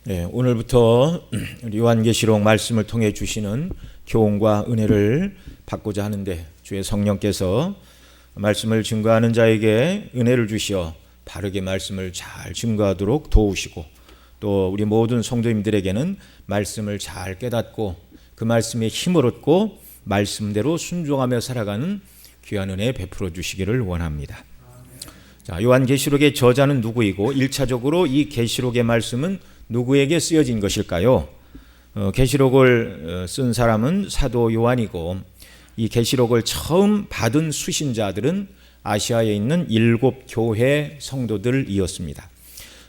오늘부터 요한계시록 말씀을 통해 주시는 교훈과 은혜를 받고자 하는데, 주의 성령께서 말씀을 증거하는 자에게 은혜를 주시어 바르게 말씀을 잘 증거하도록 도우시고, 또 우리 모든 성도님들에게는 말씀을 잘 깨닫고 그 말씀에 힘을 얻고 말씀대로 순종하며 살아가는 귀한 은혜 베풀어 주시기를 원합니다. 자, 요한계시록의 저자는 누구이고 1차적으로 이 계시록의 말씀은 누구에게 쓰여진 것일까요? 계시록을 쓴 사람은 사도 요한이고, 이 계시록을 처음 받은 수신자들은 아시아에 있는 7 교회 성도들이었습니다.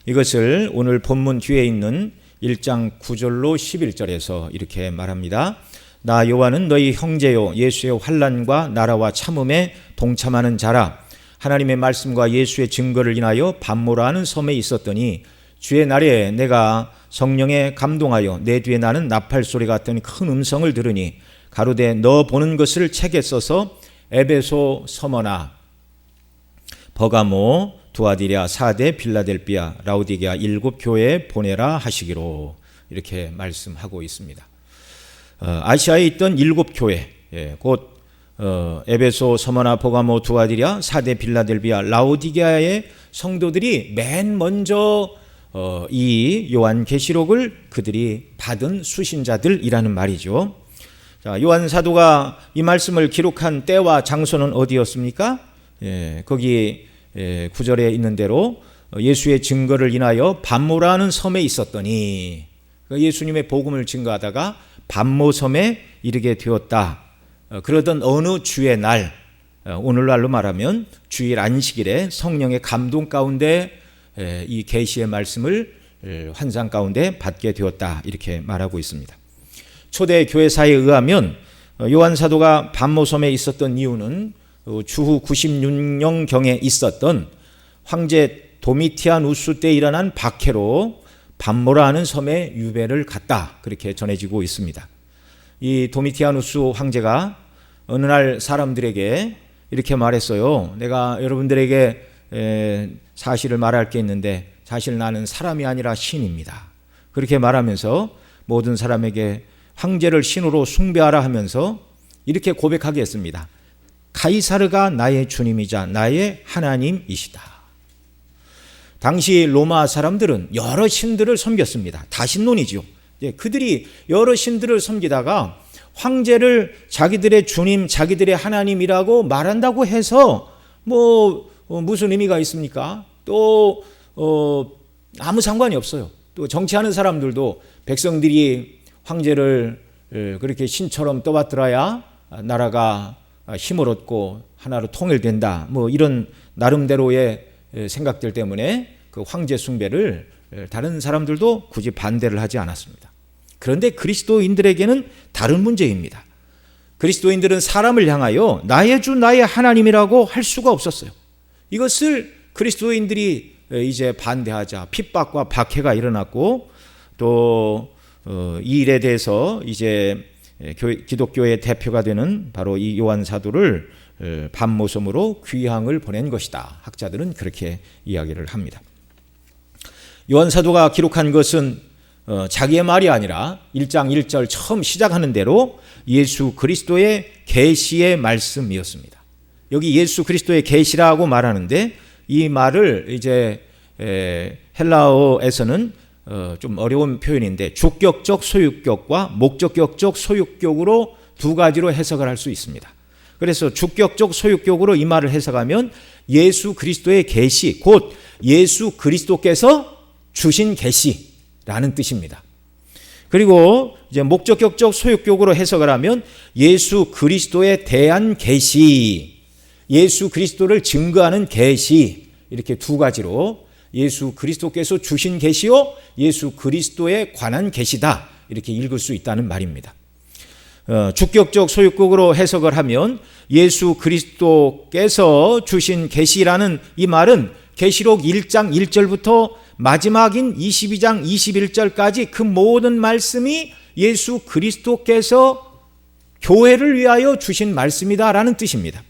이것을 오늘 본문 뒤에 있는 1장 9절로 11절에서 이렇게 말합니다. 나 요한은 너희 형제요 예수의 환난과 나라와 참음에 동참하는 자라. 하나님의 말씀과 예수의 증거를 인하여 반모라는 섬에 있었더니 주의 날에 내가 성령에 감동하여 내 뒤에 나는 나팔 소리 같은 큰 음성을 들으니 가로되 너 보는 것을 책에 써서 에베소, 서머나, 버가모, 두아디랴, 사데, 빌라델비아, 라오디게아 7 교회에 보내라 하시기로 이렇게 말씀하고 있습니다. 아시아에 있던 7 교회, 곧 에베소, 서머나, 버가모, 두아디랴, 사데, 빌라델비아, 라오디게아의 성도들이 맨 먼저 이 요한계시록을 그들이 받은 수신자들이라는 말이죠. 자, 요한 사도가 이 말씀을 기록한 때와 장소는 어디였습니까? 거기 9절에 있는 대로 예수의 증거를 인하여 반모라는 섬에 있었더니, 예수님의 복음을 증거하다가 반모섬에 이르게 되었다. 그러던 어느 주의 날, 오늘날로 말하면 주일 안식일에 성령의 감동 가운데 이 계시의 말씀을 환상 가운데 받게 되었다, 이렇게 말하고 있습니다. 초대 교회사에 의하면 요한 사도가 반모섬에 있었던 이유는 주후 96년경에 있었던 황제 도미티아누스 때 일어난 박해로 반모라 하는 섬에 유배를 갔다, 그렇게 전해지고 있습니다. 이 도미티아누스 황제가 어느 날 사람들에게 이렇게 말했어요. 내가 여러분들에게 사실을 말할 게 있는데 사실 나는 사람이 아니라 신입니다. 그렇게 말하면서 모든 사람에게 황제를 신으로 숭배하라 하면서 이렇게 고백하게 했습니다. 카이사르가 나의 주님이자 나의 하나님이시다. 당시 로마 사람들은 여러 신들을 섬겼습니다. 다신론이죠. 그들이 여러 신들을 섬기다가 황제를 자기들의 주님, 자기들의 하나님이라고 말한다고 해서 무슨 의미가 있습니까? 또 아무 상관이 없어요. 또 정치하는 사람들도 백성들이 황제를 그렇게 신처럼 떠받들어야 나라가 힘을 얻고 하나로 통일된다, 이런 나름대로의 생각들 때문에 그 황제 숭배를 다른 사람들도 굳이 반대를 하지 않았습니다. 그런데 그리스도인들에게는 다른 문제입니다. 그리스도인들은 사람을 향하여 나의 주 나의 하나님이라고 할 수가 없었어요. 이것을 그리스도인들이 이제 반대하자 핍박과 박해가 일어났고, 또 이 일에 대해서 이제 기독교의 대표가 되는 바로 이 요한 사도를 반모섬으로 귀향을 보낸 것이다. 학자들은 그렇게 이야기를 합니다. 요한 사도가 기록한 것은 자기의 말이 아니라 1장 1절 처음 시작하는 대로 예수 그리스도의 계시의 말씀이었습니다. 여기 예수 그리스도의 계시라고 말하는데, 이 말을 이제 헬라어에서는 좀 어려운 표현인데 주격적 소유격과 목적격적 소유격으로 두 가지로 해석을 할 수 있습니다. 그래서 주격적 소유격으로 이 말을 해석하면 예수 그리스도의 계시, 곧 예수 그리스도께서 주신 계시라는 뜻입니다. 그리고 이제 목적격적 소유격으로 해석을 하면 예수 그리스도에 대한 계시, 예수 그리스도를 증거하는 계시, 이렇게 두 가지로 예수 그리스도께서 주신 계시요 예수 그리스도에 관한 계시다, 이렇게 읽을 수 있다는 말입니다. 주격적 소유격으로 해석을 하면 예수 그리스도께서 주신 계시라는 이 말은 계시록 1장 1절부터 마지막인 22장 21절까지 그 모든 말씀이 예수 그리스도께서 교회를 위하여 주신 말씀이다라는 뜻입니다.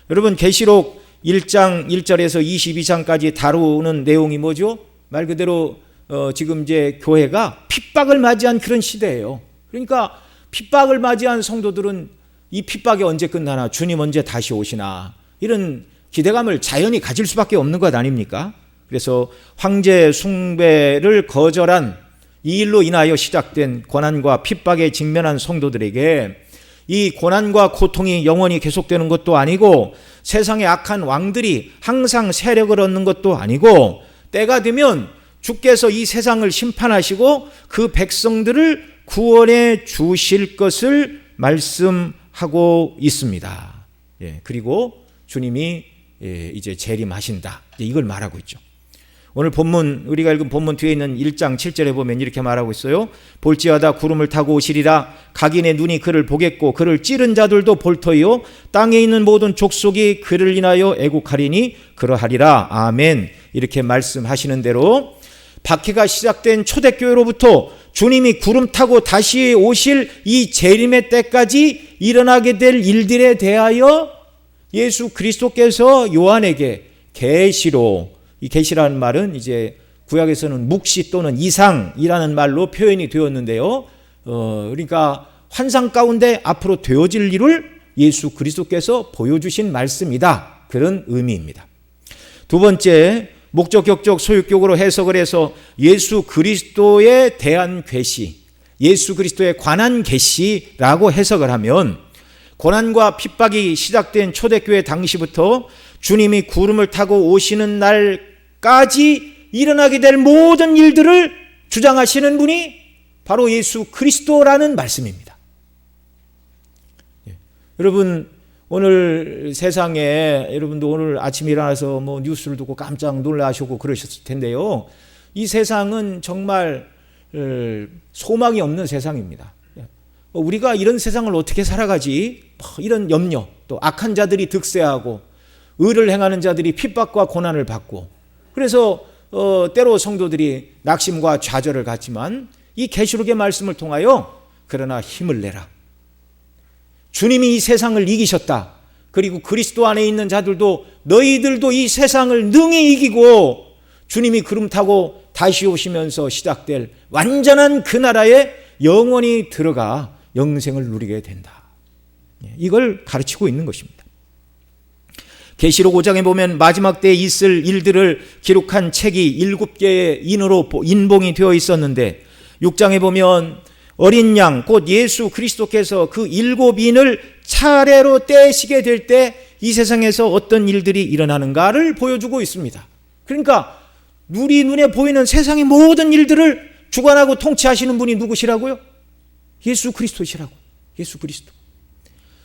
여러분, 계시록 1장 1절에서 22장까지 다루는 내용이 뭐죠? 말 그대로 지금 이제 교회가 핍박을 맞이한 그런 시대예요. 그러니까 핍박을 맞이한 성도들은 이 핍박이 언제 끝나나, 주님 언제 다시 오시나, 이런 기대감을 자연히 가질 수밖에 없는 것 아닙니까? 그래서 황제 숭배를 거절한 이 일로 인하여 시작된 고난과 핍박에 직면한 성도들에게 이 고난과 고통이 영원히 계속되는 것도 아니고, 세상의 악한 왕들이 항상 세력을 얻는 것도 아니고, 때가 되면 주께서 이 세상을 심판하시고 그 백성들을 구원해 주실 것을 말씀하고 있습니다. 그리고 주님이 이제 재림하신다, 이걸 말하고 있죠. 오늘 본문, 우리가 읽은 본문 뒤에 있는 1장 7절에 보면 이렇게 말하고 있어요. 볼지어다 구름을 타고 오시리라. 각인의 눈이 그를 보겠고 그를 찌른 자들도 볼 터이요 땅에 있는 모든 족속이 그를 인하여 애국하리니 그러하리라. 아멘. 이렇게 말씀하시는 대로 박해가 시작된 초대교회로부터 주님이 구름 타고 다시 오실 이 재림의 때까지 일어나게 될 일들에 대하여 예수 그리스도께서 요한에게 계시로, 이 계시라는 말은 이제 구약에서는 묵시 또는 이상이라는 말로 표현이 되었는데요. 그러니까 환상 가운데 앞으로 되어질 일을 예수 그리스도께서 보여주신 말씀이다, 그런 의미입니다. 두 번째, 목적격적 소유격으로 해석을 해서 예수 그리스도에 대한 계시, 예수 그리스도에 관한 계시라고 해석을 하면, 고난과 핍박이 시작된 초대교회 당시부터 주님이 구름을 타고 오시는 날까지 일어나게 될 모든 일들을 주장하시는 분이 바로 예수 그리스도라는 말씀입니다. 여러분, 오늘 세상에, 여러분도 오늘 아침에 일어나서 뭐 뉴스를 듣고 깜짝 놀라시고 그러셨을 텐데요. 이 세상은 정말 소망이 없는 세상입니다. 우리가 이런 세상을 어떻게 살아가지? 이런 염려, 또 악한 자들이 득세하고 의를 행하는 자들이 핍박과 고난을 받고, 그래서 때로 성도들이 낙심과 좌절을 갖지만 이 계시록의 말씀을 통하여 그러나 힘을 내라. 주님이 이 세상을 이기셨다. 그리고 그리스도 안에 있는 자들도 너희들도 이 세상을 능히 이기고 주님이 구름 타고 다시 오시면서 시작될 완전한 그 나라에 영원히 들어가 영생을 누리게 된다. 이걸 가르치고 있는 것입니다. 계시록 5장에 보면 마지막 때에 있을 일들을 기록한 책이 7개의 인으로 인봉이 되어 있었는데, 6장에 보면 어린 양 곧 예수 그리스도께서 그 7인을 차례로 떼시게 될 때 이 세상에서 어떤 일들이 일어나는가를 보여주고 있습니다. 그러니까 우리 눈에 보이는 세상의 모든 일들을 주관하고 통치하시는 분이 누구시라고요? 예수 그리스도시라고. 예수 그리스도.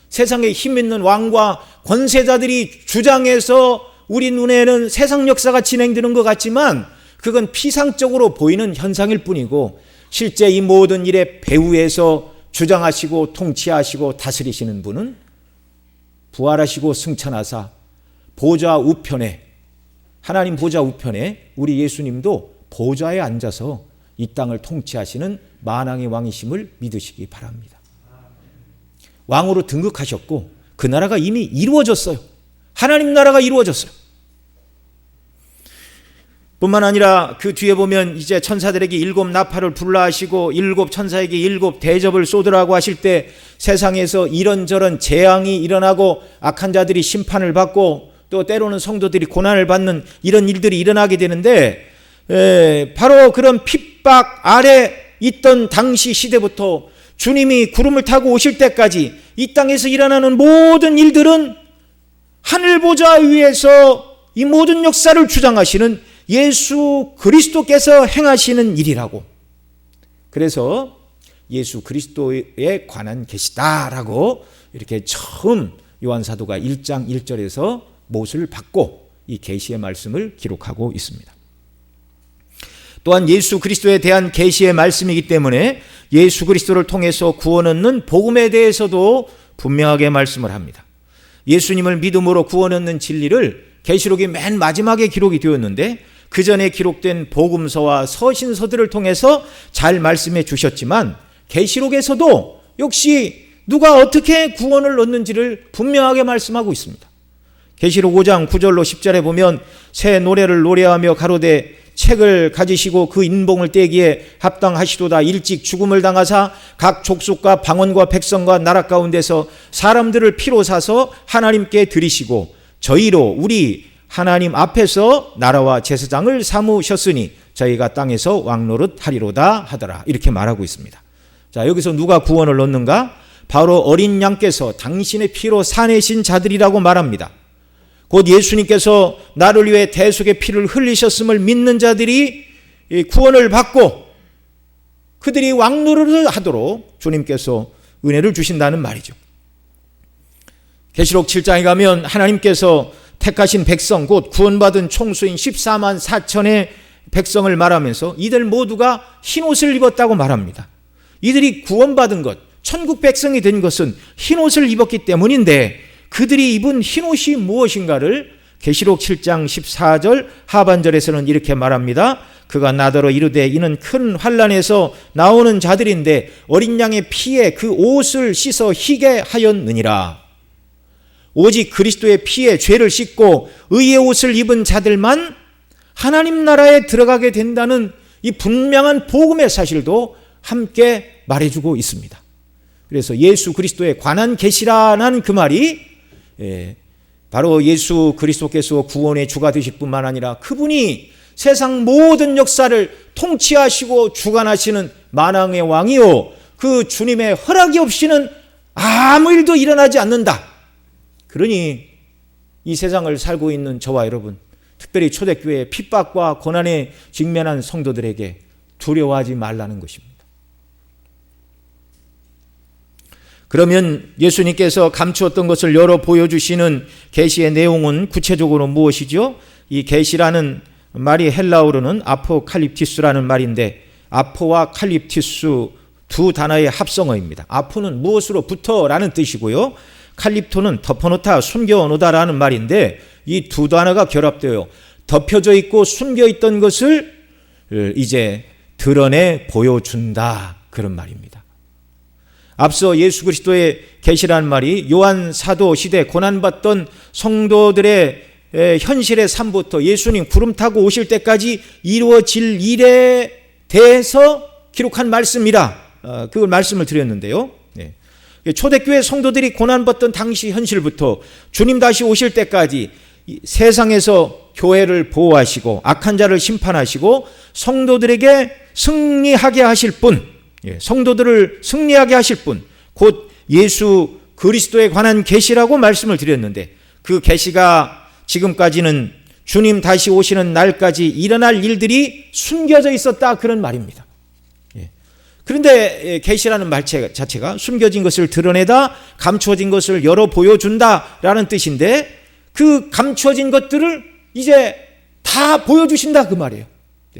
세상에 힘 있는 왕과 권세자들이 주장해서 우리 눈에는 세상 역사가 진행되는 것 같지만 그건 피상적으로 보이는 현상일 뿐이고, 실제 이 모든 일의 배후에서 주장하시고 통치하시고 다스리시는 분은 부활하시고 승천하사 보좌 우편에, 하나님 보좌 우편에 우리 예수님도 보좌에 앉아서 이 땅을 통치하시는 만왕의 왕이심을 믿으시기 바랍니다. 왕으로 등극하셨고 그 나라가 이미 이루어졌어요. 하나님 나라가 이루어졌어요. 뿐만 아니라 그 뒤에 보면 이제 천사들에게 7 나팔을 불라 하시고 7 천사에게 7 대접을 쏟으라고 하실 때 세상에서 이런저런 재앙이 일어나고 악한 자들이 심판을 받고 또 때로는 성도들이 고난을 받는 이런 일들이 일어나게 되는데, 바로 그런 핍박 아래 있던 당시 시대부터 주님이 구름을 타고 오실 때까지 이 땅에서 일어나는 모든 일들은 하늘 보좌 위에서 이 모든 역사를 주장하시는 예수 그리스도께서 행하시는 일이라고. 그래서 예수 그리스도에 관한 계시다라고 이렇게 처음 요한 사도가 1장 1절에서 못을 받고 이 계시의 말씀을 기록하고 있습니다. 또한 예수 그리스도에 대한 계시의 말씀이기 때문에 예수 그리스도를 통해서 구원 얻는 복음에 대해서도 분명하게 말씀을 합니다. 예수님을 믿음으로 구원 얻는 진리를 계시록이 맨 마지막에 기록이 되었는데, 그 전에 기록된 복음서와 서신서들을 통해서 잘 말씀해 주셨지만 계시록에서도 역시 누가 어떻게 구원을 얻는지를 분명하게 말씀하고 있습니다. 계시록 5장 9절로 10절에 보면 새 노래를 노래하며 가로되 책을 가지시고 그 인봉을 떼기에 합당하시도다. 일찍 죽음을 당하사 각 족속과 방언과 백성과 나라 가운데서 사람들을 피로 사서 하나님께 드리시고 저희로 우리 하나님 앞에서 나라와 제사장을 삼으셨으니 저희가 땅에서 왕노릇 하리로다 하더라. 이렇게 말하고 있습니다. 자, 여기서 누가 구원을 얻는가? 바로 어린 양께서 당신의 피로 사내신 자들이라고 말합니다. 곧 예수님께서 나를 위해 대속의 피를 흘리셨음을 믿는 자들이 구원을 받고 그들이 왕노릇을 하도록 주님께서 은혜를 주신다는 말이죠. 계시록 7장에 가면 하나님께서 택하신 백성 곧 구원받은 총수인 14만 4천의 백성을 말하면서 이들 모두가 흰옷을 입었다고 말합니다. 이들이 구원받은 것, 천국 백성이 된 것은 흰옷을 입었기 때문인데 그들이 입은 흰옷이 무엇인가를 계시록 7장 14절 하반절에서는 이렇게 말합니다. 그가 나더러 이르되 이는 큰 환난에서 나오는 자들인데 어린 양의 피에 그 옷을 씻어 희게 하였느니라. 오직 그리스도의 피에 죄를 씻고 의의 옷을 입은 자들만 하나님 나라에 들어가게 된다는 이 분명한 복음의 사실도 함께 말해주고 있습니다. 그래서 예수 그리스도에 관한 계시라는 그 말이 바로 예수 그리스도께서 구원의 주가 되실 뿐만 아니라 그분이 세상 모든 역사를 통치하시고 주관하시는 만왕의 왕이요 그 주님의 허락이 없이는 아무 일도 일어나지 않는다. 그러니 이 세상을 살고 있는 저와 여러분, 특별히 초대교회의 핍박과 고난에 직면한 성도들에게 두려워하지 말라는 것입니다. 그러면 예수님께서 감추었던 것을 열어 보여주시는 계시의 내용은 구체적으로 무엇이죠? 이 계시라는 말이 헬라어로는 아포칼립티스라는 말인데 아포와 칼립티스 두 단어의 합성어입니다. 아포는 무엇으로부터라는 뜻이고요. 칼립토는 덮어놓다, 숨겨놓다라는 말인데 이 두 단어가 결합되어 덮여져 있고 숨겨있던 것을 이제 드러내 보여준다 그런 말입니다. 앞서 예수 그리스도의 계시라는 말이 요한 사도 시대 고난받던 성도들의 현실의 삶부터 예수님 구름 타고 오실 때까지 이루어질 일에 대해서 기록한 말씀이라 그걸 말씀을 드렸는데요. 초대교회 성도들이 고난받던 당시 현실부터 주님 다시 오실 때까지 세상에서 교회를 보호하시고 악한 자를 심판하시고 성도들에게 승리하게 하실 분, 성도들을 승리하게 하실 분, 곧 예수 그리스도에 관한 계시라고 말씀을 드렸는데 그 계시가 지금까지는 주님 다시 오시는 날까지 일어날 일들이 숨겨져 있었다 그런 말입니다. 그런데 계시라는 말 자체가 숨겨진 것을 드러내다, 감추어진 것을 열어 보여준다라는 뜻인데 그 감추어진 것들을 이제 다 보여주신다 그 말이에요.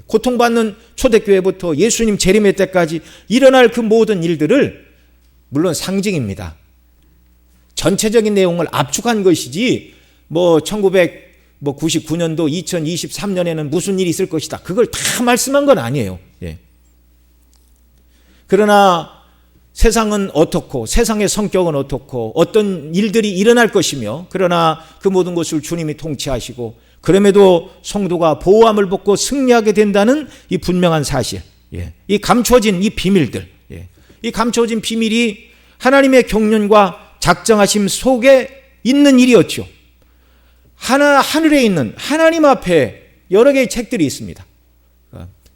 고통받는 초대교회부터 예수님 재림의 때까지 일어날 그 모든 일들을 물론 상징입니다. 전체적인 내용을 압축한 것이지 1999년도 2023년에는 무슨 일이 있을 것이다 그걸 다 말씀한 건 아니에요. 그러나 세상은 어떻고 세상의 성격은 어떻고 어떤 일들이 일어날 것이며 그러나 그 모든 것을 주님이 통치하시고 그럼에도 성도가 보호함을 받고 승리하게 된다는 이 분명한 사실, 이 감춰진 이 비밀들, 이 감춰진 비밀이 하나님의 경륜과 작정하심 속에 있는 일이었죠. 하늘에 있는 하나님 앞에 여러 개의 책들이 있습니다.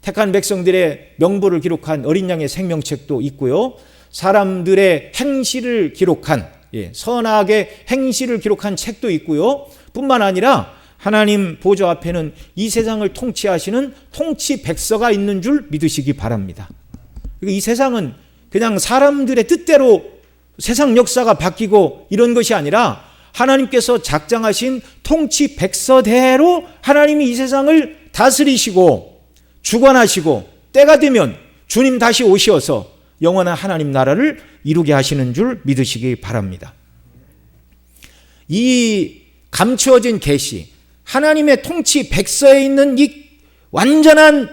택한 백성들의 명부를 기록한 어린 양의 생명책도 있고요. 사람들의 행실을 기록한 선악의 행실을 기록한 책도 있고요. 뿐만 아니라 하나님 보좌 앞에는 이 세상을 통치하시는 통치 백서가 있는 줄 믿으시기 바랍니다. 이 세상은 그냥 사람들의 뜻대로 세상 역사가 바뀌고 이런 것이 아니라 하나님께서 작정하신 통치 백서대로 하나님이 이 세상을 다스리시고 주관하시고 때가 되면 주님 다시 오셔서 영원한 하나님 나라를 이루게 하시는 줄 믿으시기 바랍니다. 이 감추어진 계시, 하나님의 통치 백서에 있는 이 완전한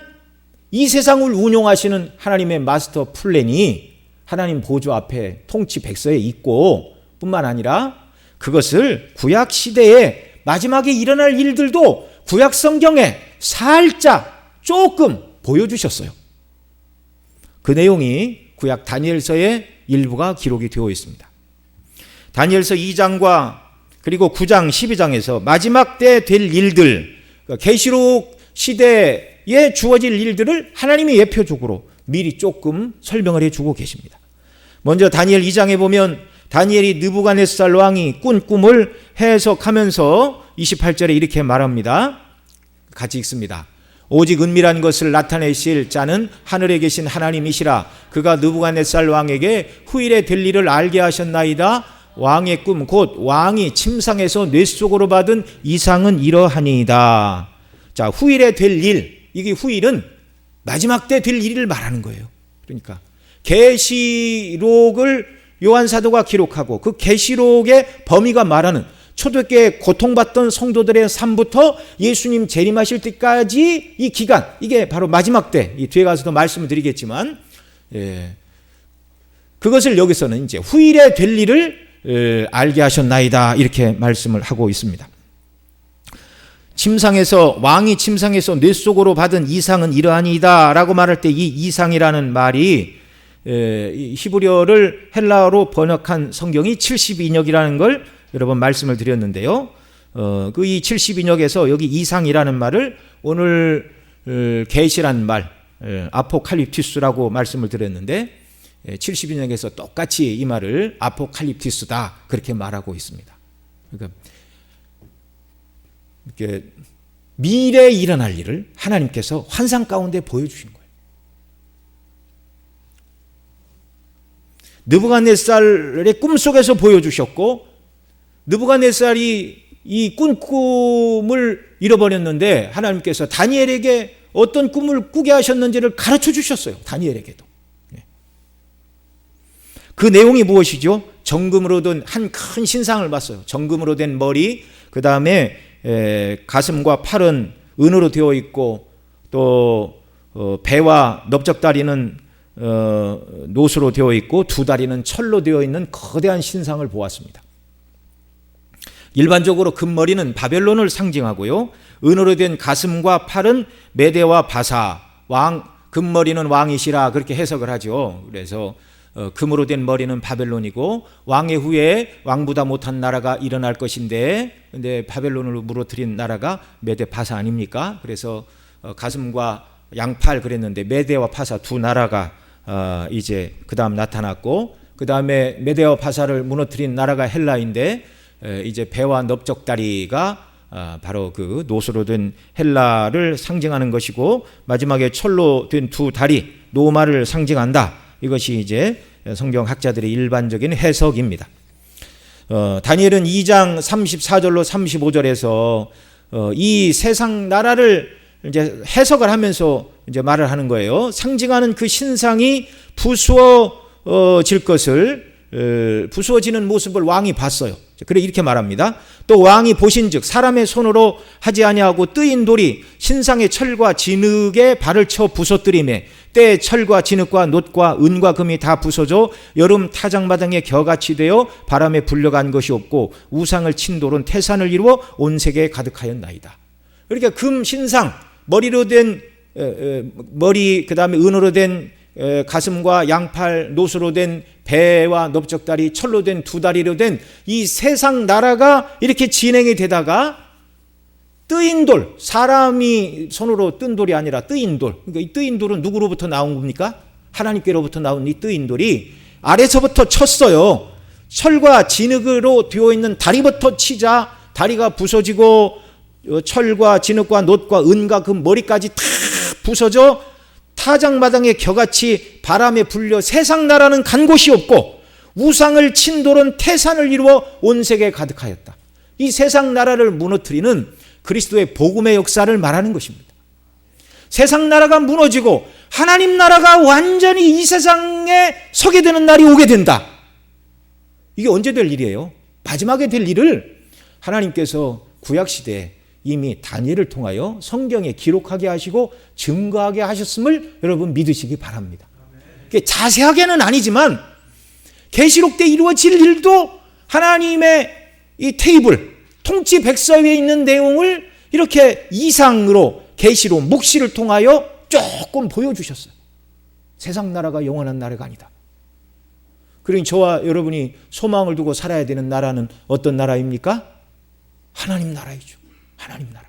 이 세상을 운용하시는 하나님의 마스터 플랜이 하나님 보좌 앞에 통치 백서에 있고 뿐만 아니라 그것을 구약 시대에 마지막에 일어날 일들도 구약 성경에 살짝 조금 보여주셨어요. 그 내용이 구약 다니엘서의 일부가 기록이 되어 있습니다. 다니엘서 2장과 그리고 9장, 12장에서 마지막 때 될 일들, 계시록 시대에 주어질 일들을 하나님이 예표적으로 미리 조금 설명을 해주고 계십니다. 먼저 다니엘 2장에 보면 다니엘이 느부갓네살 왕이 꾼 꿈을 해석하면서 28절에 이렇게 말합니다. 같이 읽습니다. 오직 은밀한 것을 나타내실 자는 하늘에 계신 하나님이시라. 그가 느부갓네살 왕에게 후일에 될 일을 알게 하셨나이다. 왕의 꿈 곧 왕이 침상에서 뇌 속으로 받은 이상은 이러하니이다. 자, 후일에 될 일, 이게 후일은 마지막 때 될 일을 말하는 거예요. 그러니까 계시록을 요한 사도가 기록하고 그 계시록의 범위가 말하는 초대교회 고통받던 성도들의 삶부터 예수님 재림하실 때까지 이 기간, 이게 바로 마지막 때, 이 뒤에 가서도 말씀을 드리겠지만, 그것을 여기서는 이제 후일에 될 일을 알게 하셨나이다, 이렇게 말씀을 하고 있습니다. 왕이 침상에서 뇌 속으로 받은 이상은 이러하니이다 라고 말할 때 이 이상이라는 말이 히브리어를 헬라어로 번역한 성경이 72인역이라는 걸 여러 번 말씀을 드렸는데요. 그 이 72인역에서 여기 이상이라는 말을 오늘 계시란 말, 아포칼립티스라고 말씀을 드렸는데 72인역에서 똑같이 이 말을 아포칼립티스다 그렇게 말하고 있습니다. 그러니까 이렇게 미래에 일어날 일을 하나님께서 환상 가운데 보여주신 거예요. 느부갓네살의 꿈속에서 보여주셨고, 느부갓네살이 이 꾼 꿈을 잃어버렸는데 하나님께서 다니엘에게 어떤 꿈을 꾸게 하셨는지를 가르쳐 주셨어요. 다니엘에게도. 그 내용이 무엇이죠? 정금으로 된 한 큰 신상을 봤어요. 정금으로 된 머리, 그 다음에 가슴과 팔은 은으로 되어 있고, 또 배와 넓적다리는 노수로 되어 있고 두 다리는 철로 되어 있는 거대한 신상을 보았습니다. 일반적으로 금머리는 바벨론을 상징하고요, 은으로 된 가슴과 팔은 메대와 바사, 금머리는 왕이시라 그렇게 해석을 하죠. 그래서 금으로 된 머리는 바벨론이고 왕의 후에 왕보다 못한 나라가 일어날 것인데, 근데 바벨론으로 무너뜨린 나라가 메대 바사 아닙니까? 그래서 가슴과 양팔 그랬는데 메대와 바사 두 나라가 이제 그 다음 나타났고, 그 다음에 메대와 바사를 무너뜨린 나라가 헬라인데, 이제 배와 넓적다리가 바로 그 노수로 된 헬라를 상징하는 것이고, 마지막에 철로 된 두 다리 노마를 상징한다. 이것이 이제 성경학자들의 일반적인 해석입니다. 다니엘은 2장 34절로 35절에서 이 세상 나라를 이제 해석을 하면서 이제 말을 하는 거예요. 상징하는 그 신상이 부수어지는 모습을 왕이 봤어요. 그래 이렇게 말합니다. 또 왕이 보신즉 사람의 손으로 하지 아니하고 뜨인 돌이 신상의 철과 진흙에 발을 쳐 부서뜨리매 때에 철과 진흙과 놋과 은과 금이 다 부서져 여름 타작마당에 겨같이 되어 바람에 불려간 것이 없고 우상을 친 돌은 태산을 이루어 온 세계에 가득하였나이다. 그러니까 금 신상, 머리로 된 머리, 그 다음에 은으로 된 가슴과 양팔, 노수로 된 배와 넓적다리, 철로 된 두 다리로 된 이 세상 나라가 이렇게 진행이 되다가 뜨인 돌, 사람이 손으로 뜬 돌이 아니라 뜨인 돌, 그러니까 이 뜨인 돌은 누구로부터 나온 겁니까? 하나님께로부터 나온 이 뜨인 돌이 아래서부터 쳤어요. 철과 진흙으로 되어 있는 다리부터 치자 다리가 부서지고 철과 진흙과 놋과 은과 금 머리까지 다 부서져 타작마당에 겨같이 바람에 불려 세상 나라는 간 곳이 없고 우상을 친 돌은 태산을 이루어 온 세계에 가득하였다. 이 세상 나라를 무너뜨리는 그리스도의 복음의 역사를 말하는 것입니다. 세상 나라가 무너지고 하나님 나라가 완전히 이 세상에 서게 되는 날이 오게 된다. 이게 언제 될 일이에요? 마지막에 될 일을 하나님께서 구약시대에 이미 다니엘을 통하여 성경에 기록하게 하시고 증거하게 하셨음을 여러분 믿으시기 바랍니다. 자세하게는 아니지만 계시록 때 이루어질 일도 하나님의 이 테이블, 통치 백서 위에 있는 내용을 이렇게 이상으로 계시로 묵시를 통하여 조금 보여주셨어요. 세상 나라가 영원한 나라가 아니다. 그러니 저와 여러분이 소망을 두고 살아야 되는 나라는 어떤 나라입니까? 하나님 나라이죠. 하나님 나라.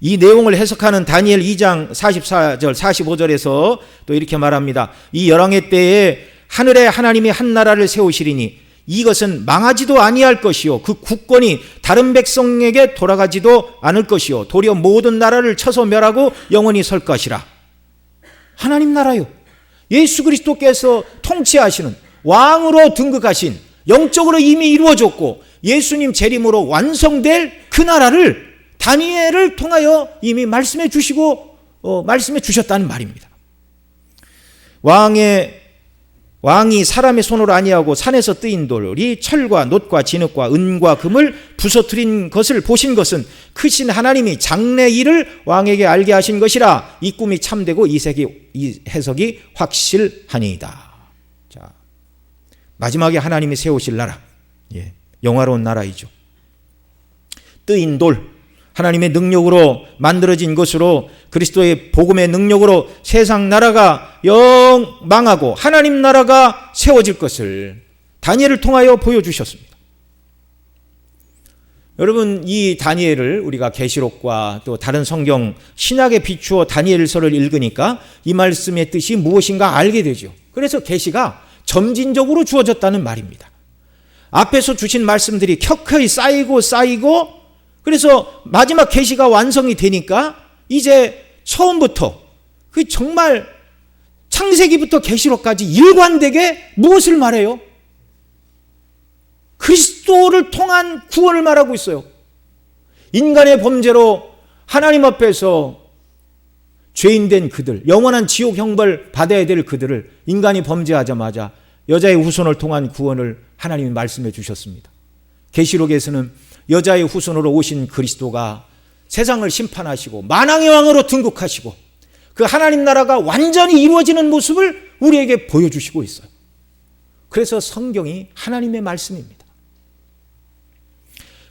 이 내용을 해석하는 다니엘 2장 44절 45절에서 또 이렇게 말합니다. 이 열왕의 때에 하늘에 하나님이 한 나라를 세우시리니 이것은 망하지도 아니할 것이요 그 국권이 다른 백성에게 돌아가지도 않을 것이요 도리어 모든 나라를 쳐서 멸하고 영원히 설 것이라. 하나님 나라요. 예수 그리스도께서 통치하시는 왕으로 등극하신 영적으로 이미 이루어졌고 예수님 재림으로 완성될 그 나라를 다니엘을 통하여 이미 말씀해 주시고 말씀해 주셨다는 말입니다. 왕이 사람의 손으로 아니하고 산에서 뜨인 돌이 철과 놋과 진흙과 은과 금을 부서뜨린 것을 보신 것은 크신 하나님이 장래 일을 왕에게 알게 하신 것이라. 이 꿈이 참되고 이 해석이 확실하니이다. 자, 마지막에 하나님이 세우실 나라, 영화로운 나라이죠. 뜨인 돌, 하나님의 능력으로 만들어진 것으로 그리스도의 복음의 능력으로 세상 나라가 영 망하고 하나님 나라가 세워질 것을 다니엘을 통하여 보여주셨습니다. 여러분, 이 다니엘을 우리가 계시록과 또 다른 성경 신약에 비추어 다니엘서를 읽으니까 이 말씀의 뜻이 무엇인가 알게 되죠. 그래서 계시가 점진적으로 주어졌다는 말입니다. 앞에서 주신 말씀들이 켜켜이 쌓이고 그래서 마지막 계시가 완성이 되니까 이제 처음부터 그 정말 창세기부터 계시록까지 일관되게 무엇을 말해요? 그리스도를 통한 구원을 말하고 있어요. 인간의 범죄로 하나님 앞에서 죄인된 그들, 영원한 지옥 형벌 받아야 될 그들을 인간이 범죄하자마자 여자의 후손을 통한 구원을 하나님이 말씀해 주셨습니다. 계시록에서는 여자의 후손으로 오신 그리스도가 세상을 심판하시고 만왕의 왕으로 등극하시고 그 하나님 나라가 완전히 이루어지는 모습을 우리에게 보여주시고 있어요. 그래서 성경이 하나님의 말씀입니다.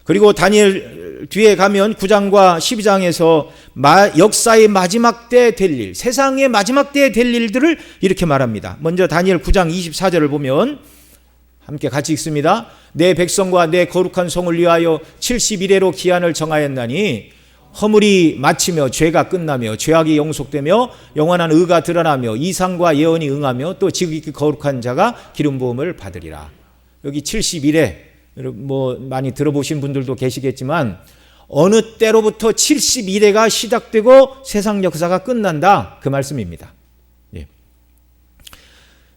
그리고 다니엘 뒤에 가면 9장과 12장에서 역사의 마지막 때 될 일, 세상의 마지막 때에 될 일들을 이렇게 말합니다. 먼저 다니엘 9장 24절을 보면 함께 같이 읽습니다. 내 백성과 내 거룩한 성을 위하여 70일에로 기한을 정하였나니 허물이 마치며 죄가 끝나며 죄악이 영속되며 영원한 의가 드러나며 이상과 예언이 응하며 또 지극히 거룩한 자가 기름 부음을 받으리라. 여기 70일에 많이 들어보신 분들도 계시겠지만 어느 때로부터 70일에가 시작되고 세상 역사가 끝난다, 그 말씀입니다.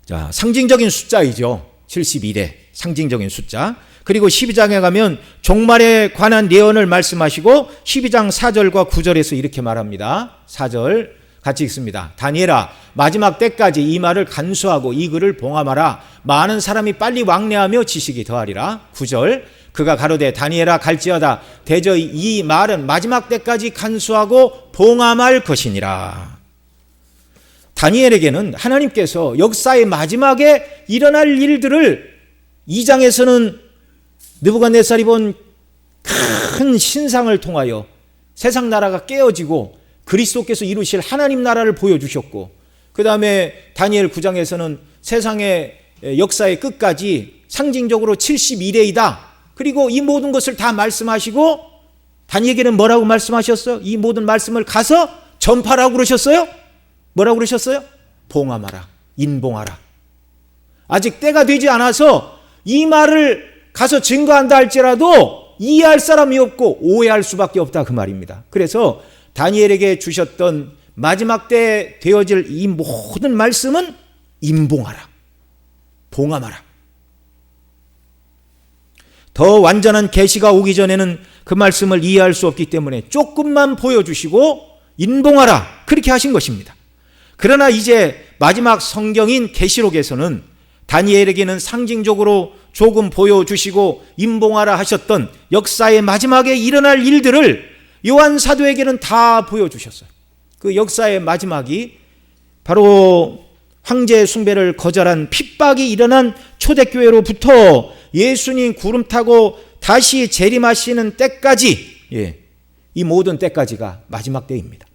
자, 상징적인 숫자이죠. 71의 상징적인 숫자. 그리고 12장에 가면 종말에 관한 예언을 말씀하시고 12장 4절과 9절에서 이렇게 말합니다. 4절 같이 읽습니다. 다니엘아, 마지막 때까지 이 말을 간수하고 이 글을 봉함하라. 많은 사람이 빨리 왕래하며 지식이 더하리라. 9절 그가 가로되 다니엘아 갈지어다. 대저 이 말은 마지막 때까지 간수하고 봉함할 것이니라. 다니엘에게는 하나님께서 역사의 마지막에 일어날 일들을 2장에서는 느부갓네살이 본 큰 신상을 통하여 세상 나라가 깨어지고 그리스도께서 이루실 하나님 나라를 보여주셨고, 그 다음에 다니엘 9장에서는 세상의 역사의 끝까지 상징적으로 71회이다. 그리고 이 모든 것을 다 말씀하시고 다니엘에게는 뭐라고 말씀하셨어요? 이 모든 말씀을 가서 전파라고 그러셨어요? 뭐라고 그러셨어요? 봉함하라, 인봉하라. 아직 때가 되지 않아서 이 말을 가서 증거한다 할지라도 이해할 사람이 없고 오해할 수밖에 없다, 그 말입니다. 그래서 다니엘에게 주셨던 마지막 때 되어질 이 모든 말씀은 인봉하라, 봉함하라. 더 완전한 계시가 오기 전에는 그 말씀을 이해할 수 없기 때문에 조금만 보여주시고 인봉하라, 그렇게 하신 것입니다. 그러나 이제 마지막 성경인 계시록에서는 다니엘에게는 상징적으로 조금 보여주시고 인봉하라 하셨던 역사의 마지막에 일어날 일들을 요한 사도에게는 다 보여주셨어요. 그 역사의 마지막이 바로 황제 숭배를 거절한 핍박이 일어난 초대교회로부터 예수님 구름 타고 다시 재림하시는 때까지 이 모든 때까지가 마지막 때입니다.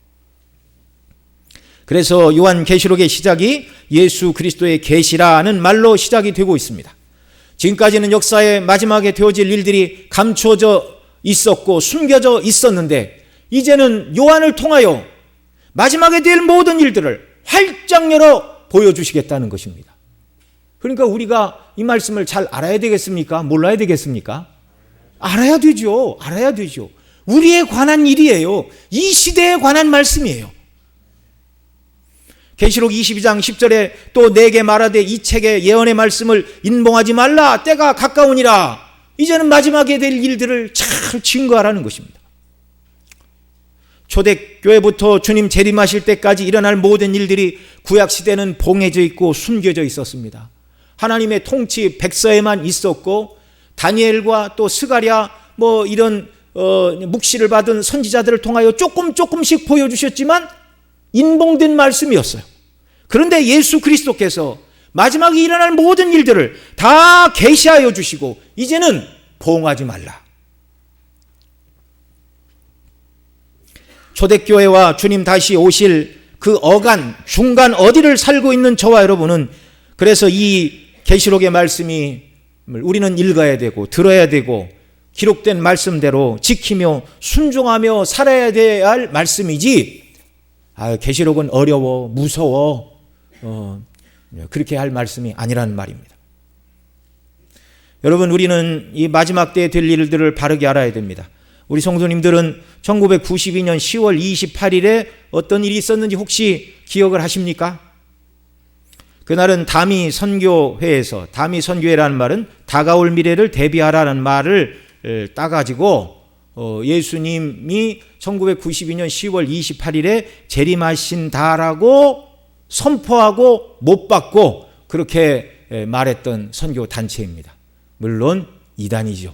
그래서 요한계시록의 시작이 예수 그리스도의 계시라는 말로 시작이 되고 있습니다. 지금까지는 역사의 마지막에 되어질 일들이 감추어져 있었고 숨겨져 있었는데 이제는 요한을 통하여 마지막에 될 모든 일들을 활짝 열어 보여주시겠다는 것입니다. 그러니까 우리가 이 말씀을 잘 알아야 되겠습니까? 몰라야 되겠습니까? 알아야 되죠. 알아야 되죠. 우리에 관한 일이에요. 이 시대에 관한 말씀이에요. 계시록 22장 10절에 또 내게 말하되 이 책의 예언의 말씀을 인봉하지 말라. 때가 가까우니라. 이제는 마지막에 될 일들을 잘 증거하라는 것입니다. 초대교회부터 주님 재림하실 때까지 일어날 모든 일들이 구약시대는 봉해져 있고 숨겨져 있었습니다. 하나님의 통치 백서에만 있었고 다니엘과 또 스가랴 이런 묵시를 받은 선지자들을 통하여 조금씩 보여주셨지만 인봉된 말씀이었어요. 그런데 예수 그리스도께서 마지막에 일어날 모든 일들을 다 계시하여 주시고 이제는 봉하지 말라. 초대교회와 주님 다시 오실 그 어간 중간 어디를 살고 있는 저와 여러분은 그래서 이 계시록의 말씀이 우리는 읽어야 되고 들어야 되고 기록된 말씀대로 지키며 순종하며 살아야 돼야 할 말씀이지 계시록은 어려워 무서워 그렇게 할 말씀이 아니라는 말입니다. 여러분 우리는 이 마지막 때에 될 일들을 바르게 알아야 됩니다. 우리 성도님들은 1992년 10월 28일에 어떤 일이 있었는지 혹시 기억을 하십니까? 그날은 다미 선교회에서 다미 선교회라는 말은 다가올 미래를 대비하라는 말을 따가지고 예수님이 1992년 10월 28일에 재림하신다라고 선포하고 못 받고 그렇게 말했던 선교 단체입니다. 물론 이단이죠.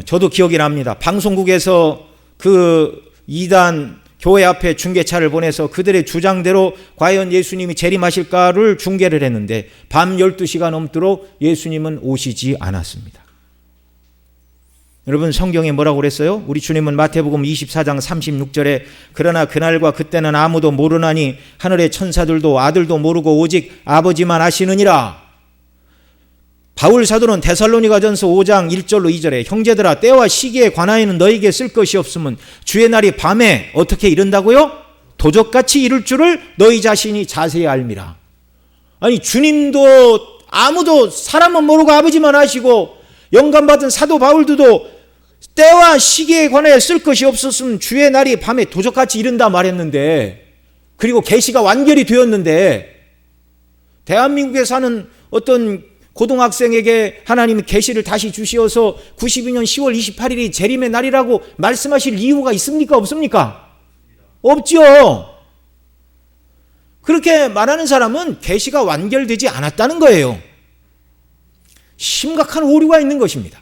저도 기억이 납니다. 방송국에서 그 이단 교회 앞에 중계차를 보내서 그들의 주장대로 과연 예수님이 재림하실까를 중계를 했는데 밤 12시가 넘도록 예수님은 오시지 않았습니다. 여러분 성경에 뭐라고 그랬어요? 우리 주님은 마태복음 24장 36절에 그러나 그날과 그때는 아무도 모르나니 하늘의 천사들도 아들도 모르고 오직 아버지만 아시느니라. 바울 사도는 데살로니가전서 5장 1절로 2절에 형제들아 때와 시기에 관하여는 너희에게 쓸 것이 없으면 주의 날이 밤에 어떻게 이른다고요? 도적같이 이를 줄을 너희 자신이 자세히 알미라. 아니 주님도 아무도 사람은 모르고 아버지만 아시고 영감받은 사도 바울도 때와 시기에 관하여 쓸 것이 없었으면 주의 날이 밤에 도적같이 이른다 말했는데 그리고 계시가 완결이 되었는데 대한민국에 사는 어떤 고등학생에게 하나님이 계시를 다시 주시어서 92년 10월 28일이 재림의 날이라고 말씀하실 이유가 있습니까? 없습니까? 없죠. 그렇게 말하는 사람은 계시가 완결되지 않았다는 거예요. 심각한 오류가 있는 것입니다.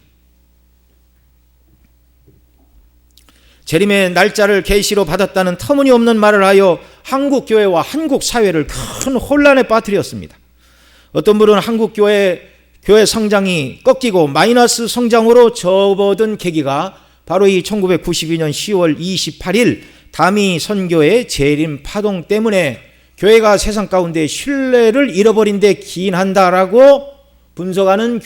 재림의 날짜를 계시로 받았다는 터무니없는 말을 하여 한국 교회와 한국 사회를 큰 혼란에 빠뜨렸습니다. 어떤 분은 한국 교회 성장이 꺾이고 마이너스 성장으로 접어든 계기가 바로 이 1992년 10월 28일 다미 선교의 재림 파동 때문에 교회가 세상 가운데 신뢰를 잃어버린 데 기인한다라고 분석하는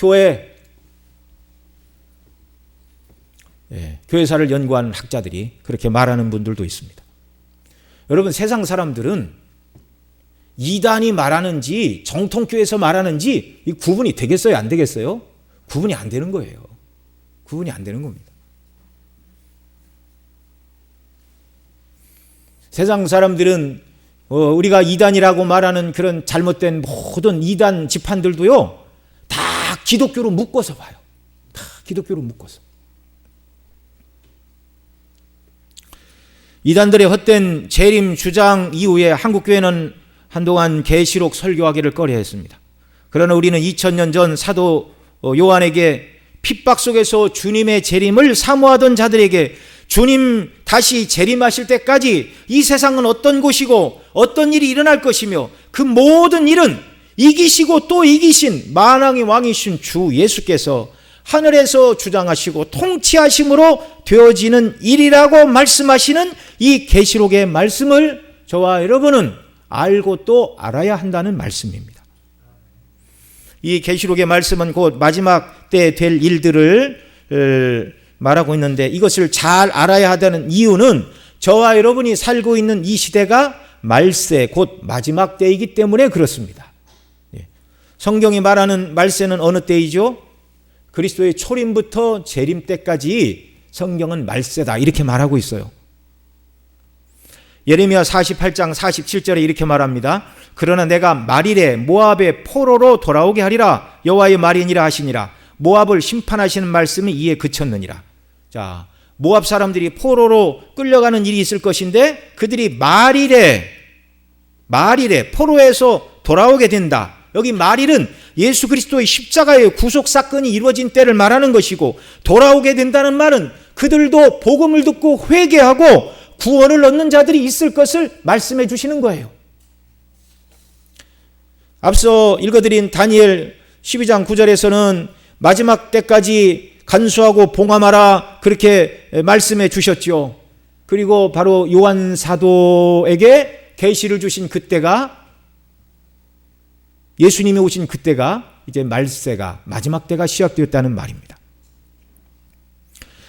교회사를 연구하는 학자들이 그렇게 말하는 분들도 있습니다. 여러분 세상 사람들은 이단이 말하는지 정통교회에서 말하는지 이 구분이 되겠어요? 안 되겠어요? 구분이 안 되는 거예요. 구분이 안 되는 겁니다. 세상 사람들은 우리가 이단이라고 말하는 그런 잘못된 모든 이단 지판들도요 다 기독교로 묶어서 봐요. 다 기독교로 묶어서. 이단들의 헛된 재림 주장 이후에 한국교회는 한동안 계시록 설교하기를 꺼려했습니다. 그러나 우리는 2000년 전 사도 요한에게 핍박 속에서 주님의 재림을 사모하던 자들에게 주님 다시 재림하실 때까지 이 세상은 어떤 곳이고 어떤 일이 일어날 것이며 그 모든 일은 이기시고 또 이기신 만왕의 왕이신 주 예수께서 하늘에서 주장하시고 통치하심으로 되어지는 일이라고 말씀하시는 이 계시록의 말씀을 저와 여러분은 알고 또 알아야 한다는 말씀입니다. 이 계시록의 말씀은 곧 마지막 때 될 일들을 말하고 있는데, 이것을 잘 알아야 한다는 이유는 저와 여러분이 살고 있는 이 시대가 말세 곧 마지막 때이기 때문에 그렇습니다. 성경이 말하는 말세는 어느 때이죠? 그리스도의 초림부터 재림 때까지 성경은 말세다 이렇게 말하고 있어요. 예레미야 48장 47절에 이렇게 말합니다. 그러나 내가 말일에 모압의 포로로 돌아오게 하리라. 여호와의 말이니라 하시니라. 모압을 심판하시는 말씀이 이에 그쳤느니라. 자, 모압 사람들이 포로로 끌려가는 일이 있을 것인데 그들이 말일에 포로에서 돌아오게 된다. 여기 말일은 예수 그리스도의 십자가의 구속 사건이 이루어진 때를 말하는 것이고, 돌아오게 된다는 말은 그들도 복음을 듣고 회개하고 구원을 얻는 자들이 있을 것을 말씀해 주시는 거예요. 앞서 읽어드린 다니엘 12장 9절에서는 마지막 때까지 간수하고 봉함하라 그렇게 말씀해 주셨죠. 그리고 바로 요한 사도에게 계시를 주신 그때가, 예수님이 오신 그때가 이제 말세가 마지막 때가 시작되었다는 말입니다.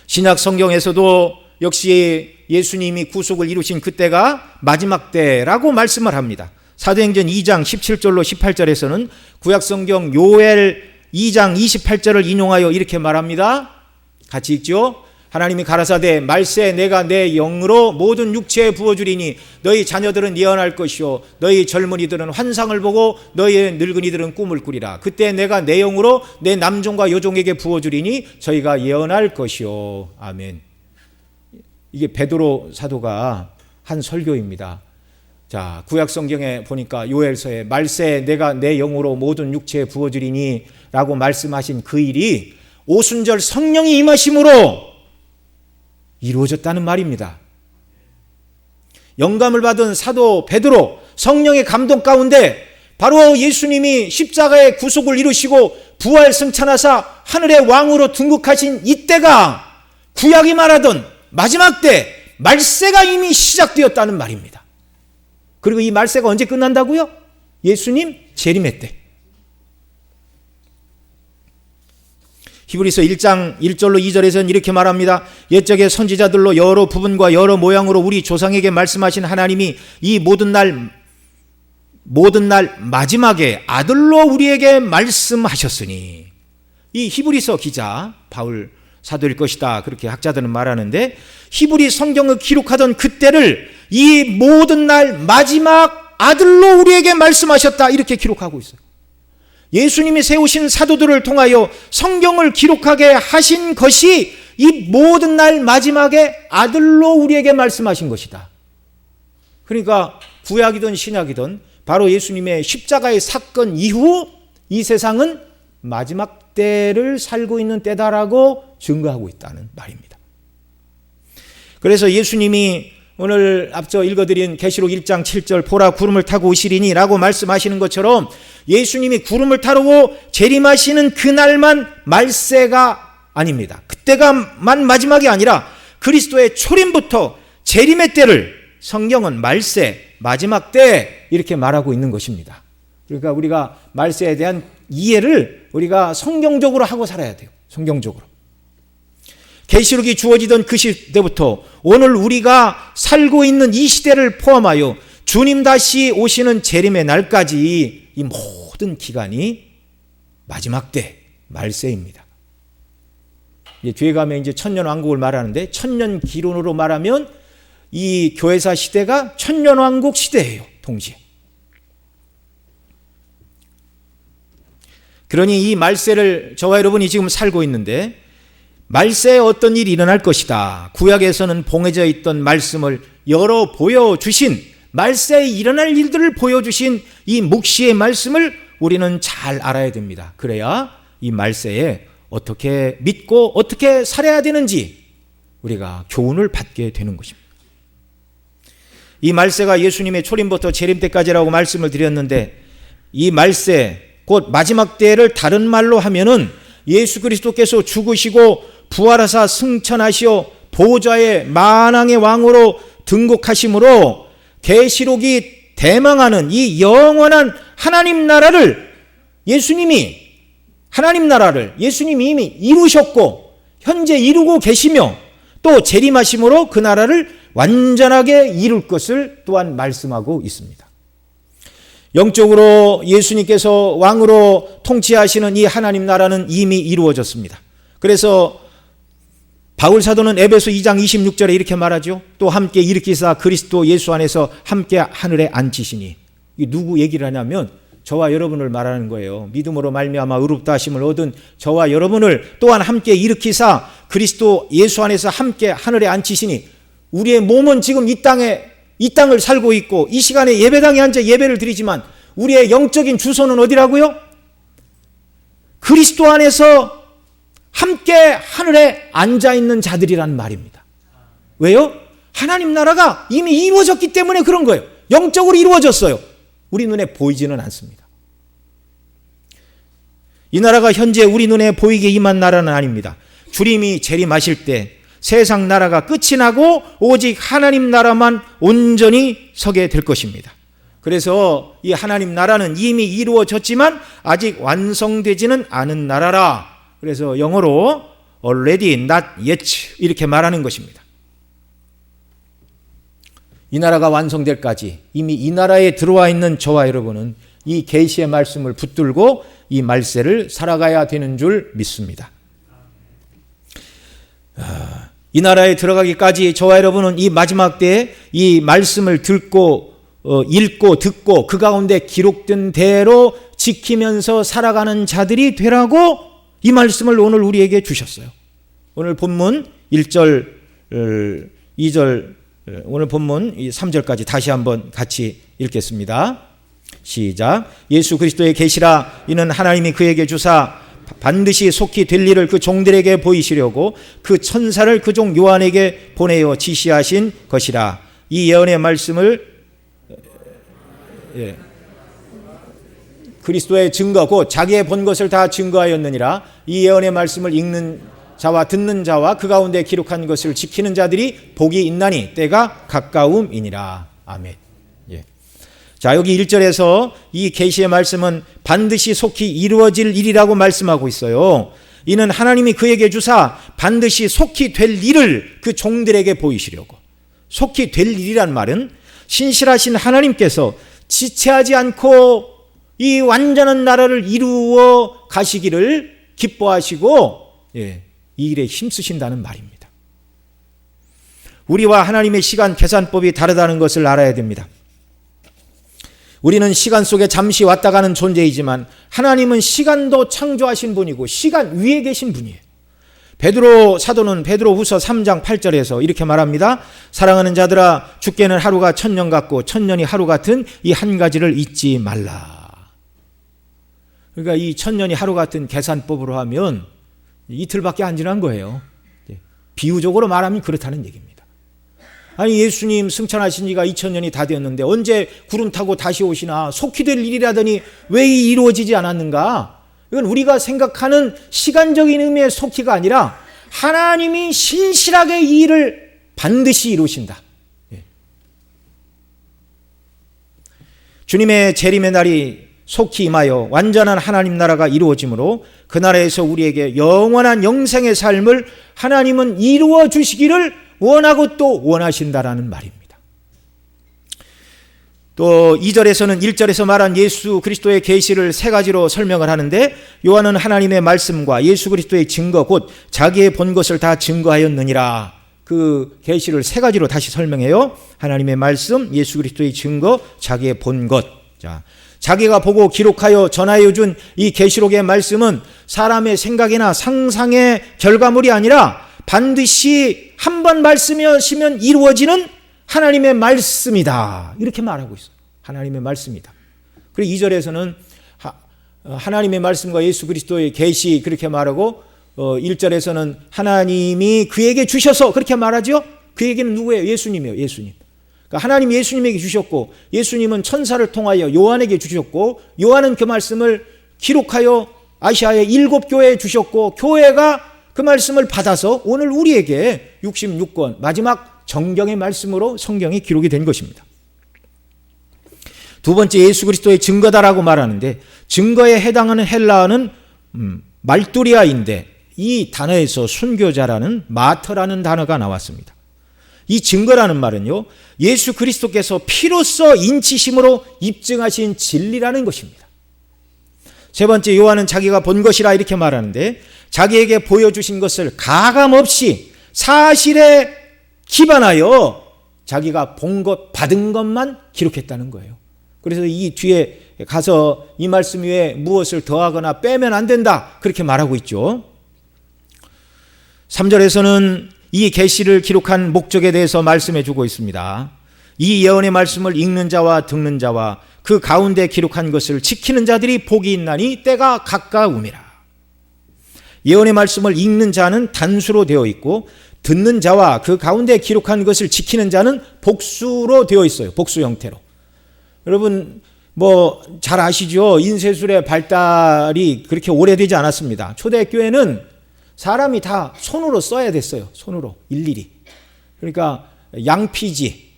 신약 성경에서도 역시 예수님이 구속을 이루신 그때가 마지막 때라고 말씀을 합니다. 사도행전 2장 17절로 18절에서는 구약 성경 요엘 2장 28절을 인용하여 이렇게 말합니다. 같이 읽죠. 하나님이 가라사대 말세 내가 내 영으로 모든 육체에 부어주리니 너희 자녀들은 예언할 것이요 너희 젊은이들은 환상을 보고 너희 늙은이들은 꿈을 꾸리라. 그때 내가 내 영으로 내 남종과 여종에게 부어주리니 저희가 예언할 것이요. 아멘. 이게 베드로 사도가 한 설교입니다. 자, 구약 성경에 보니까 요엘서에 말세 내가 내 영으로 모든 육체에 부어주리니 라고 말씀하신 그 일이 오순절 성령이 임하심으로 이루어졌다는 말입니다. 영감을 받은 사도 베드로, 성령의 감동 가운데 바로 예수님이 십자가의 구속을 이루시고 부활 승천하사 하늘의 왕으로 등극하신 이때가 구약이 말하던 마지막 때 말세가 이미 시작되었다는 말입니다. 그리고 이 말세가 언제 끝난다고요? 예수님 재림의 때. 히브리서 1장 1절로 2절에서는 이렇게 말합니다. 옛적의 선지자들로 여러 부분과 여러 모양으로 우리 조상에게 말씀하신 하나님이 이 모든 날 마지막에 아들로 우리에게 말씀하셨으니, 이 히브리서 기자 바울 사도일 것이다 그렇게 학자들은 말하는데, 히브리 성경을 기록하던 그때를 이 모든 날 마지막 아들로 우리에게 말씀하셨다 이렇게 기록하고 있어요. 예수님이 세우신 사도들을 통하여 성경을 기록하게 하신 것이 이 모든 날 마지막에 아들로 우리에게 말씀하신 것이다. 그러니까 구약이든 신약이든 바로 예수님의 십자가의 사건 이후 이 세상은 마지막 때를 살고 있는 때다라고 증거하고 있다는 말입니다. 그래서 예수님이 오늘 앞서 읽어드린 계시록 1장 7절 보라 구름을 타고 오시리니 라고 말씀하시는 것처럼 예수님이 구름을 타고 재림하시는 그날만 말세가 아닙니다. 그때가만 마지막이 아니라 그리스도의 초림부터 재림의 때를 성경은 말세, 마지막 때 이렇게 말하고 있는 것입니다. 그러니까 우리가 말세에 대한 이해를 우리가 성경적으로 하고 살아야 돼요. 성경적으로. 계시록이 주어지던 그 시대부터 오늘 우리가 살고 있는 이 시대를 포함하여 주님 다시 오시는 재림의 날까지 이 모든 기간이 마지막 때 말세입니다. 뒤에 가면 이제 천년왕국을 말하는데, 천년 기론으로 말하면 이 교회사 시대가 천년왕국 시대예요. 동시에. 그러니 이 말세를 저와 여러분이 지금 살고 있는데, 말세에 어떤 일이 일어날 것이다. 구약에서는 봉해져 있던 말씀을 열어 보여주신, 말세에 일어날 일들을 보여주신 이 묵시의 말씀을 우리는 잘 알아야 됩니다. 그래야 이 말세에 어떻게 믿고 어떻게 살아야 되는지 우리가 교훈을 받게 되는 것입니다. 이 말세가 예수님의 초림부터 재림 때까지라고 말씀을 드렸는데, 이 말세 곧 마지막 때를 다른 말로 하면은 예수 그리스도께서 죽으시고 부활하사 승천하시어 보좌의 만왕의 왕으로 등극하심으로 계시록이 대망하는 이 영원한 하나님 나라를 예수님이 이미 이루셨고 현재 이루고 계시며 또 재림하심으로 그 나라를 완전하게 이룰 것을 또한 말씀하고 있습니다. 영적으로 예수님께서 왕으로 통치하시는 이 하나님 나라는 이미 이루어졌습니다. 그래서 바울 사도는 에베소 2장 26절에 이렇게 말하죠. 또 함께 일으키사 그리스도 예수 안에서 함께 하늘에 앉히시니. 이게 누구 얘기를 하냐면 저와 여러분을 말하는 거예요. 믿음으로 말미암아 의롭다 하심을 얻은 저와 여러분을 또한 함께 일으키사 그리스도 예수 안에서 함께 하늘에 앉히시니. 우리의 몸은 지금 이 땅을 살고 있고 이 시간에 예배당에 앉아 예배를 드리지만 우리의 영적인 주소는 어디라고요? 그리스도 안에서 함께 하늘에 앉아있는 자들이란 말입니다. 왜요? 하나님 나라가 이미 이루어졌기 때문에 그런 거예요. 영적으로 이루어졌어요. 우리 눈에 보이지는 않습니다. 이 나라가 현재 우리 눈에 보이게 임한 나라는 아닙니다. 주님이 재림하실 때 세상 나라가 끝이 나고 오직 하나님 나라만 온전히 서게 될 것입니다. 그래서 이 하나님 나라는 이미 이루어졌지만 아직 완성되지는 않은 나라라. 그래서 영어로 already not yet 이렇게 말하는 것입니다. 이 나라가 완성될 까지 이미 이 나라에 들어와 있는 저와 여러분은 이 계시의 말씀을 붙들고 이 말세를 살아가야 되는 줄 믿습니다. 이 나라에 들어가기까지 저와 여러분은 이 마지막 때에 이 말씀을 읽고 듣고 그 가운데 기록된 대로 지키면서 살아가는 자들이 되라고 이 말씀을 오늘 우리에게 주셨어요. 오늘 본문 1절, 2절, 오늘 본문 3절까지 다시 한번 같이 읽겠습니다. 시작. 예수 그리스도의 계시라. 이는 하나님이 그에게 주사 반드시 속히 될 일을 그 종들에게 보이시려고 그 천사를 그 종 요한에게 보내어 지시하신 것이라. 이 예언의 말씀을 그리스도의 증거 곧 자기의 본 것을 다 증거하였느니라. 이 예언의 말씀을 읽는 자와 듣는 자와 그 가운데 기록한 것을 지키는 자들이 복이 있나니 때가 가까움이니라. 아멘. 예. 자, 여기 1절에서 이 계시의 말씀은 반드시 속히 이루어질 일이라고 말씀하고 있어요. 이는 하나님이 그에게 주사 반드시 속히 될 일을 그 종들에게 보이시려고. 속히 될 일이란 말은 신실하신 하나님께서 지체하지 않고 이 완전한 나라를 이루어 가시기를 기뻐하시고 이 일에 힘쓰신다는 말입니다. 우리와 하나님의 시간 계산법이 다르다는 것을 알아야 됩니다. 우리는 시간 속에 잠시 왔다 가는 존재이지만 하나님은 시간도 창조하신 분이고 시간 위에 계신 분이에요. 베드로 사도는 베드로후서 3장 8절에서 이렇게 말합니다. 사랑하는 자들아, 주께는 하루가 1000년 같고 1000년이 하루 같은 이 한 가지를 잊지 말라. 그러니까 이 1000년이 하루 같은 계산법으로 하면 이틀밖에 안 지난 거예요. 비유적으로 말하면 그렇다는 얘기입니다. 아니, 예수님 승천하신 지가 2000년이 다 되었는데 언제 구름 타고 다시 오시나 속히 될 일이라더니 왜 이루어지지 않았는가? 이건 우리가 생각하는 시간적인 의미의 속히가 아니라 하나님이 신실하게 이 일을 반드시 이루신다. 주님의 재림의 날이 속히 임하여 완전한 하나님 나라가 이루어지므로 그 나라에서 우리에게 영원한 영생의 삶을 하나님은 이루어 주시기를 원하고 또 원하신다라는 말입니다. 또 2절에서는 1절에서 말한 예수 그리스도의 계시를 세 가지로 설명을 하는데 요한은 하나님의 말씀과 예수 그리스도의 증거 곧 자기의 본 것을 다 증거하였느니라. 그 계시를 세 가지로 다시 설명해요. 하나님의 말씀, 예수 그리스도의 증거, 자기의 본 것. 자, 자기가 보고 기록하여 전하여 준 이 계시록의 말씀은 사람의 생각이나 상상의 결과물이 아니라 반드시 한 번 말씀하시면 이루어지는 하나님의 말씀이다. 이렇게 말하고 있어요. 하나님의 말씀이다. 그리고 2절에서는 하나님의 말씀과 예수 그리스도의 계시 그렇게 말하고 1절에서는 하나님이 그에게 주셔서 그렇게 말하죠. 그에게는 누구예요? 예수님이에요. 예수님. 그러니까 하나님 예수님에게 주셨고 예수님은 천사를 통하여 요한에게 주셨고 요한은 그 말씀을 기록하여 아시아의 7교회에 주셨고 교회가 그 말씀을 받아서 오늘 우리에게 66권 마지막 정경의 말씀으로 성경이 기록이 된 것입니다. 두 번째, 예수 그리스도의 증거다라고 말하는데 증거에 해당하는 헬라어는 말두리아인데 이 단어에서 순교자라는 마터라는 단어가 나왔습니다. 이 증거라는 말은요, 예수 그리스도께서 피로써 인치심으로 입증하신 진리라는 것입니다. 세 번째, 요한은 자기가 본 것이라 이렇게 말하는데 자기에게 보여주신 것을 가감없이 사실에 기반하여 자기가 본 것, 받은 것만 기록했다는 거예요. 그래서 이 뒤에 가서 이 말씀 위에 무엇을 더하거나 빼면 안 된다, 그렇게 말하고 있죠. 3절에서는 이 계시를 기록한 목적에 대해서 말씀해 주고 있습니다. 이 예언의 말씀을 읽는 자와 듣는 자와 그 가운데 기록한 것을 지키는 자들이 복이 있나니 때가 가까움이라. 예언의 말씀을 읽는 자는 단수로 되어 있고 듣는 자와 그 가운데 기록한 것을 지키는 자는 복수로 되어 있어요. 복수 형태로. 여러분 잘 아시죠? 인쇄술의 발달이 그렇게 오래되지 않았습니다. 초대교회는 사람이 다 손으로 써야 됐어요. 손으로 일일이. 그러니까 양피지,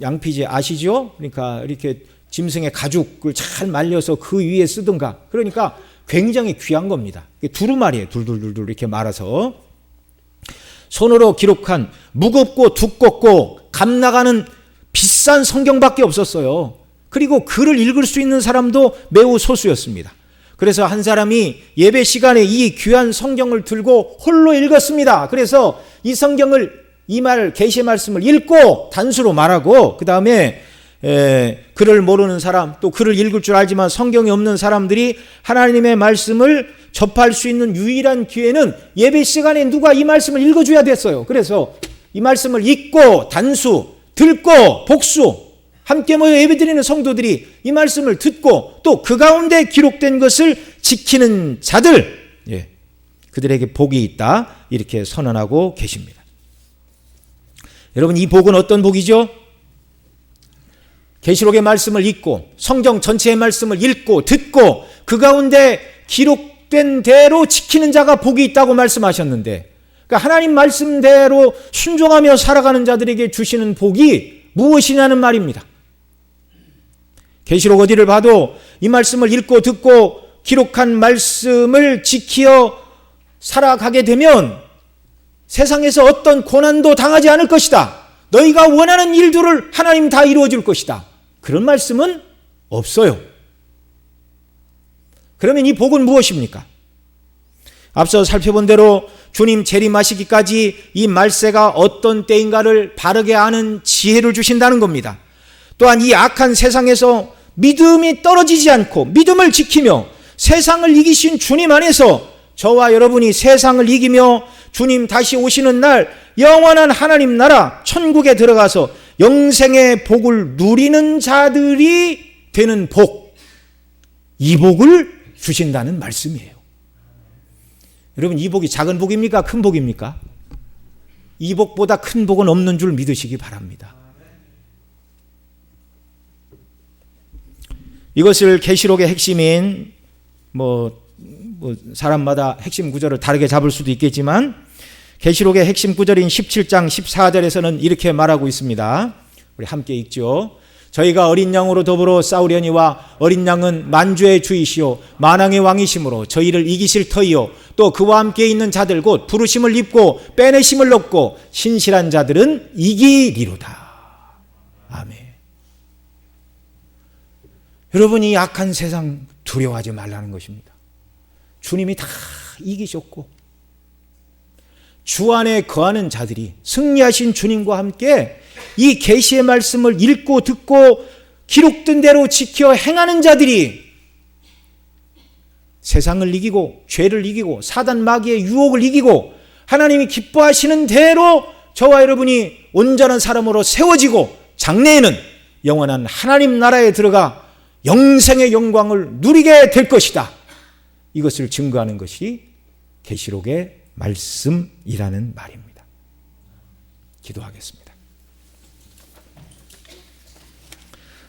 양피지 아시죠? 그러니까 이렇게 짐승의 가죽을 잘 말려서 그 위에 쓰든가. 그러니까 굉장히 귀한 겁니다. 두루마리예요. 둘둘둘둘 이렇게 말아서 손으로 기록한 무겁고 두껍고 값나가는 비싼 성경밖에 없었어요. 그리고 글을 읽을 수 있는 사람도 매우 소수였습니다. 그래서 한 사람이 예배 시간에 이 귀한 성경을 들고 홀로 읽었습니다. 그래서 이 성경을, 이 계시의 말씀을 읽고 단수로 말하고, 그 다음에 글을 모르는 사람, 또 글을 읽을 줄 알지만 성경이 없는 사람들이 하나님의 말씀을 접할 수 있는 유일한 기회는 예배 시간에 누가 이 말씀을 읽어줘야 됐어요. 그래서 이 말씀을 읽고 단수, 듣고 복수, 함께 모여 예배드리는 성도들이 이 말씀을 듣고 또 그 가운데 기록된 것을 지키는 자들, 그들에게 복이 있다, 이렇게 선언하고 계십니다. 여러분, 이 복은 어떤 복이죠? 계시록의 말씀을 읽고 성경 전체의 말씀을 읽고 듣고 그 가운데 기록된 대로 지키는 자가 복이 있다고 말씀하셨는데, 그러니까 하나님 말씀대로 순종하며 살아가는 자들에게 주시는 복이 무엇이냐는 말입니다. 계시록 어디를 봐도 이 말씀을 읽고 듣고 기록한 말씀을 지키어 살아가게 되면 세상에서 어떤 고난도 당하지 않을 것이다. 너희가 원하는 일들을 하나님 다 이루어 줄 것이다. 그런 말씀은 없어요. 그러면 이 복은 무엇입니까? 앞서 살펴본 대로 주님 재림하시기까지 이 말세가 어떤 때인가를 바르게 아는 지혜를 주신다는 겁니다. 또한 이 악한 세상에서 믿음이 떨어지지 않고 믿음을 지키며 세상을 이기신 주님 안에서 저와 여러분이 세상을 이기며 주님 다시 오시는 날 영원한 하나님 나라 천국에 들어가서 영생의 복을 누리는 자들이 되는 복, 이 복을 주신다는 말씀이에요. 여러분, 이 복이 작은 복입니까? 큰 복입니까? 이 복보다 큰 복은 없는 줄 믿으시기 바랍니다. 이것을 계시록의 핵심인 사람마다 핵심 구절을 다르게 잡을 수도 있겠지만 계시록의 핵심 구절인 17장 14절에서는 이렇게 말하고 있습니다. 우리 함께 읽죠. 저희가 어린 양으로 더불어 싸우려니와 어린 양은 만주의 주이시오 만왕의 왕이시므로 저희를 이기실 터이요 또 그와 함께 있는 자들 곧 부르심을 입고 빼내심을 얻고 신실한 자들은 이기리로다. 아멘. 여러분이 악한 세상 두려워하지 말라는 것입니다. 주님이 다 이기셨고 주 안에 거하는 자들이 승리하신 주님과 함께 이 계시의 말씀을 읽고 듣고 기록된 대로 지켜 행하는 자들이 세상을 이기고 죄를 이기고 사단 마귀의 유혹을 이기고 하나님이 기뻐하시는 대로 저와 여러분이 온전한 사람으로 세워지고 장래에는 영원한 하나님 나라에 들어가 영생의 영광을 누리게 될 것이다. 이것을 증거하는 것이 계시록의 말씀이라는 말입니다. 기도하겠습니다.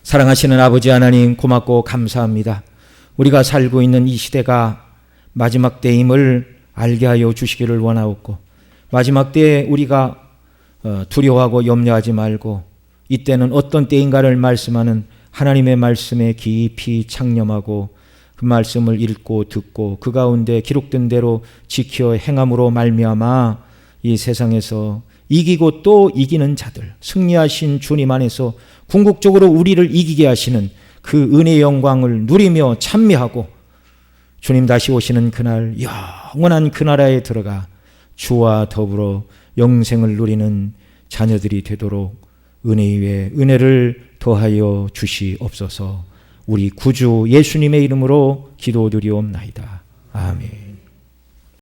사랑하시는 아버지 하나님, 고맙고 감사합니다. 우리가 살고 있는 이 시대가 마지막 때임을 알게 하여 주시기를 원하옵고, 마지막 때에 우리가 두려워하고 염려하지 말고 이때는 어떤 때인가를 말씀하는 하나님의 말씀에 깊이 창념하고 그 말씀을 읽고 듣고 그 가운데 기록된 대로 지켜 행함으로 말미암아 이 세상에서 이기고 또 이기는 자들, 승리하신 주님 안에서 궁극적으로 우리를 이기게 하시는 그 은혜의 영광을 누리며 찬미하고 주님 다시 오시는 그날 영원한 그 나라에 들어가 주와 더불어 영생을 누리는 자녀들이 되도록 은혜 위에 은혜를 더하여 주시옵소서. 우리 구주 예수님의 이름으로 기도드리옵나이다. 아멘.